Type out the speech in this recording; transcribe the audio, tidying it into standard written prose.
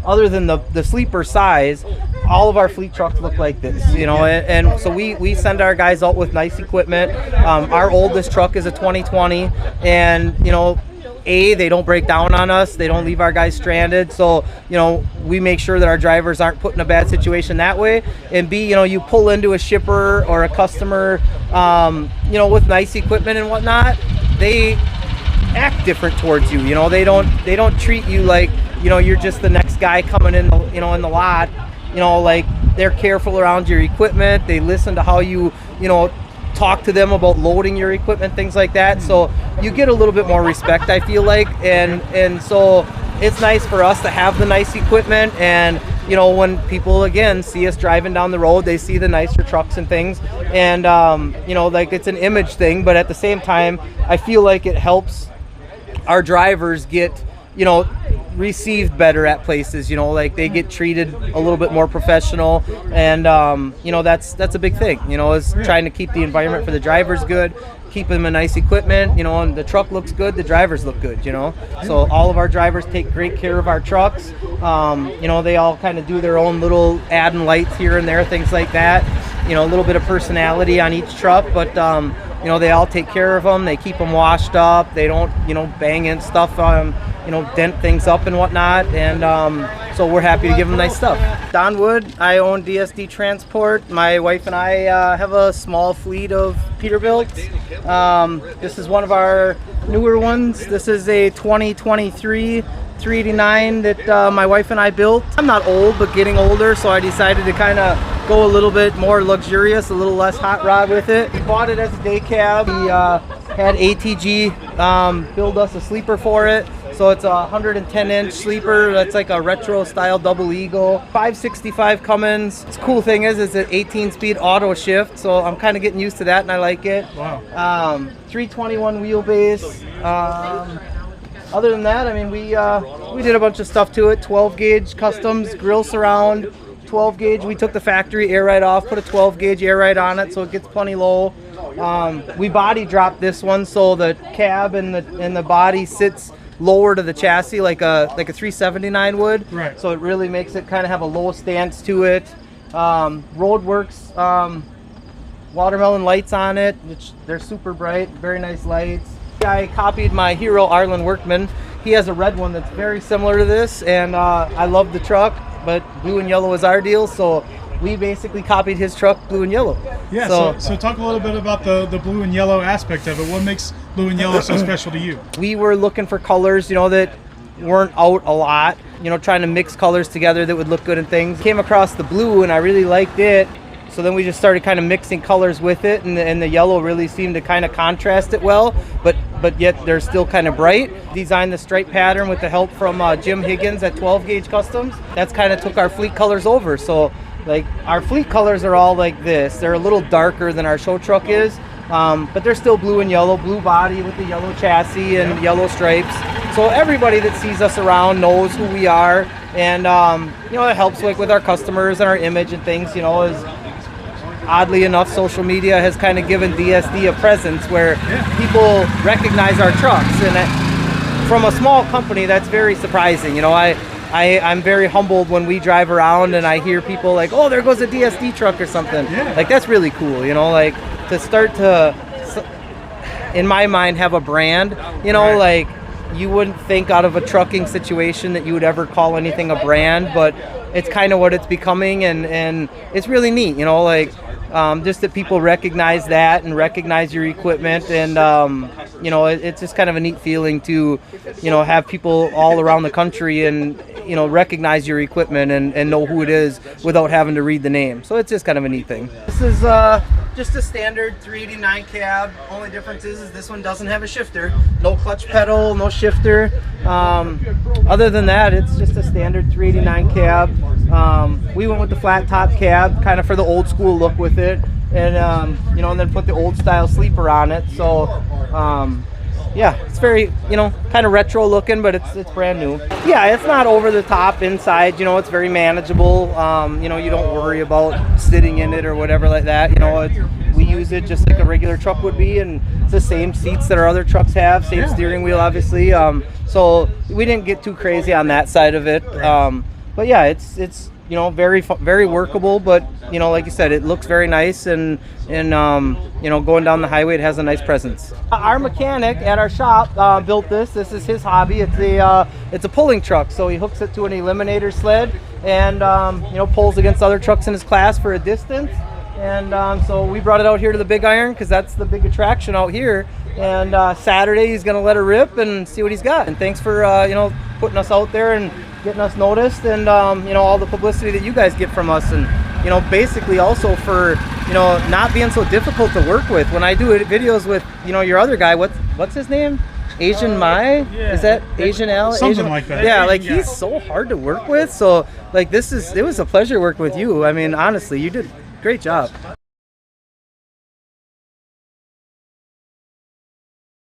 other than the sleeper size, all of our fleet trucks look like this, you know, and so we send our guys out with nice equipment. Our oldest truck is a 2020, and, you know, they don't break down on us. They don't leave our guys stranded. So, you know, we make sure that our drivers aren't put in a bad situation that way. And B, you know, you pull into a shipper or a customer, you know, with nice equipment and whatnot, they act different towards you. You know, they don't treat you like, you know, you're just the next guy coming in, you know, in the lot. You know, like, they're careful around your equipment. They listen to how you know, talk to them about loading your equipment, things like that. So you get a little bit more respect, I feel like, and so it's nice for us to have the nice equipment. And, you know, when people again see us driving down the road, they see the nicer trucks and things, and you know, like, it's an image thing, but at the same time, I feel like it helps our drivers get, you know, received better at places. You know, like, they get treated a little bit more professional, and you know, that's a big thing, you know, is trying to keep the environment for the drivers good, keep them a nice equipment, you know, and the truck looks good, the drivers look good, you know. So all of our drivers take great care of our trucks. You know, they all kind of do their own little adding lights here and there, things like that, you know, a little bit of personality on each truck, but you know, they all take care of them. They keep them washed up. They don't, you know, bang in stuff, you know, dent things up and whatnot. And so we're happy to give them nice stuff. Don Wood, I own DSD Transport. My wife and I have a small fleet of Peterbilts. This is one of our newer ones. This is a 2023 389 that my wife and I built. I'm not old, but getting older, so I decided to kind of go a little bit more luxurious, a little less hot rod with it. We bought it as a day cab. We had ATG build us a sleeper for it. So it's a 110-inch sleeper. That's like a retro style double eagle. 565 Cummins. The cool thing is it's an 18-speed auto shift, so I'm kind of getting used to that, and I like it. Wow. 321 wheelbase. Other than that, I mean, we did a bunch of stuff to it. 12 gauge customs, grill surround, 12 gauge. We took the factory air ride off, put a 12 gauge air ride on it, so it gets plenty low. We body dropped this one, so the cab and the body sits lower to the chassis, like a 379 would. Right. So it really makes it kind of have a low stance to it. Roadworks watermelon lights on it, which they're super bright, very nice lights. I copied my hero Arlen Workman. He has a red one that's very similar to this, and I love the truck, but blue and yellow is our deal, so we basically copied his truck blue and yellow. Yeah, so talk a little bit about the blue and yellow aspect of it. What makes blue and yellow so special to you? We were looking for colors, you know, that weren't out a lot, you know, trying to mix colors together that would look good and things. Came across the blue and I really liked it. So then we just started kind of mixing colors with it, and the yellow really seemed to kind of contrast it well, but yet they're still kind of bright. Designed the stripe pattern with the help from Jim Higgins at 12 Gauge Customs. That's kind of took our fleet colors over. So, like, our fleet colors are all like this. They're a little darker than our show truck is, but they're still blue and yellow, blue body with the yellow chassis and yellow stripes. So everybody that sees us around knows who we are, and you know, it helps like with our customers and our image and things, you know, is oddly enough, social media has kind of given DSD a presence where people recognize our trucks, and from a small company, that's very surprising. You know, I'm very humbled when we drive around and I hear people like, oh, there goes a DSD truck or something. Yeah. Like, that's really cool, you know, like, to start to, in my mind, have a brand, you know, right. Like, you wouldn't think out of a trucking situation that you would ever call anything a brand, but it's kind of what it's becoming, and it's really neat, you know, like, just that people recognize that and recognize your equipment, and you know, it's just kind of a neat feeling to, you know, have people all around the country and, you know, recognize your equipment and know who it is without having to read the name. So it's just kind of a neat thing. This is just a standard 389 cab. Only difference is this one doesn't have a shifter. No clutch pedal, no shifter. Other than that, it's just a standard 389 cab. We went with the flat top cab, kind of for the old school look with it, and you know, and then put the old style sleeper on it. So yeah, it's very, you know, kind of retro looking, but it's brand new. Yeah, it's not over the top inside, you know, it's very manageable. You know, you don't worry about sitting in it or whatever like that. You know, we use it just like a regular truck would be, and it's the same seats that our other trucks have, same steering wheel, obviously. So we didn't get too crazy on that side of it. but yeah, it's you know, very workable, but you know, like you said, it looks very nice, and you know, going down the highway, it has a nice presence. Our mechanic at our shop built this. This is his hobby. It's a pulling truck, so he hooks it to an eliminator sled and you know, pulls against other trucks in his class for a distance. And so we brought it out here to the Big Iron because that's the big attraction out here. And Saturday he's gonna let her rip and see what he's got. And thanks for you know, putting us out there and getting us noticed, and you know, all the publicity that you guys get from us, and you know, basically also for, you know, not being so difficult to work with. When I do videos with, you know, your other guy, what's his name? Asian Mai? Yeah. Is that Asian Al? Something Asian, like that. Yeah, like Yeah. he's so hard to work with. So like it was a pleasure working with you. I mean, honestly, you did a great job.